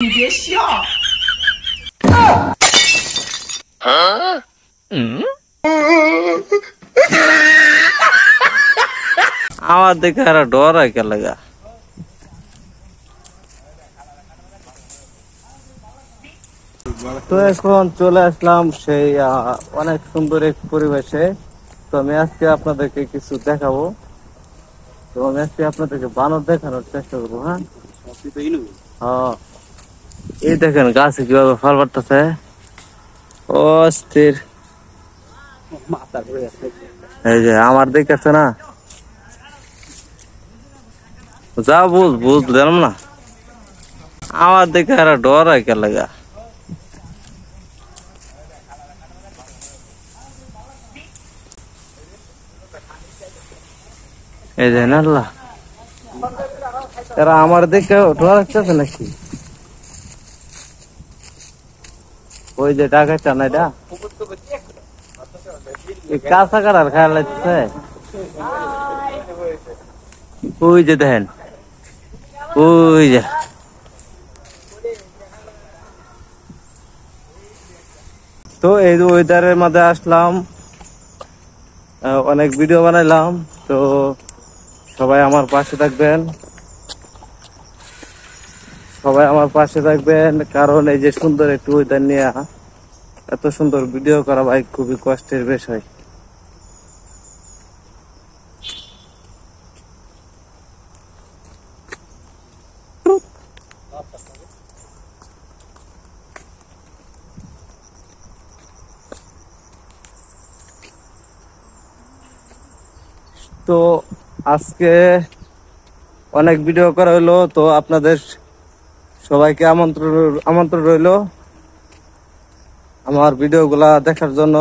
你别笑。আমার দেখে আর ডর হয় কে লাগা। তো এখন চলে আসলাম সেই অনেক সুন্দর এক পরিবেশে। তো আমি আজকে আপনাদেরকে কিছু দেখাবো। তো আমি আজকে আপনাদেরকে বানর দেখানোর চেষ্টা করবো। হ্যাঁ, এই দেখেন গাছে কিভাবে ফল পারতেছে, অস্থির। এই যে আমার দেখেছে না, যা বুঝলাম না, আমার দেখে আর ডর হয় কে লাগা। এই যে না, এরা আমার দেখে ডর লাগতেছে নাকি? ওই যে ডাকাইটা না, এটা কাঁচা কাটার খেয়াল লাগছে। ওই যে দেখেন, ওই যে তো এই ওয়েদারের মধ্যে আসলাম, অনেক ভিডিও বানাইলাম। তো সবাই আমার পাশে থাকবেন, সবাই আমার পাশে থাকবেন, কারণ এই যে সুন্দর একটু ওয়েদার নিয়ে এত সুন্দর ভিডিও করা ভাই খুবই কষ্টের বিষয়। তো আজকে অনেক ভিডিও করা হলো, তো আপনাদের সবাইকে আমন্ত্রণ রইলো আমার ভিডিওগুলা দেখার জন্য।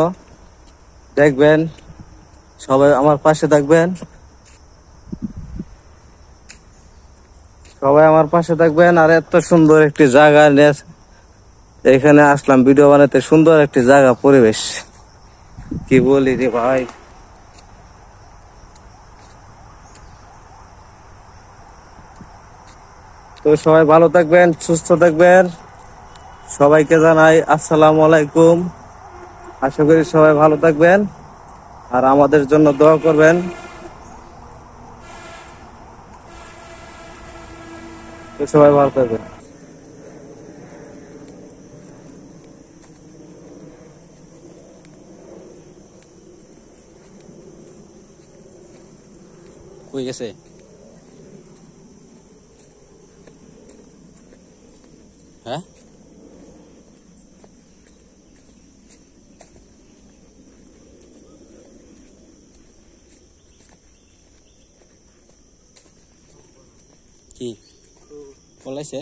দেখবেন, সবাই আমার পাশে থাকবেন, সবাই আমার পাশে থাকবেন। আর এত সুন্দর একটি জায়গা নিয়ে এখানে আসলাম ভিডিও বানাতে, সুন্দর একটি জায়গা, পরিবেশ কি বলি রে ভাই। তো সবাই ভালো থাকবেন, সুস্থ থাকবেন, সবাইকে জানাই আসসালামু আলাইকুম। আশা করি সবাই ভালো থাকবেন আর আমাদের জন্য দোয়া করবেন। তো সবাই ভালো থাকবেন। কই গেছে? হ্যাঁ, কি পলাইছে?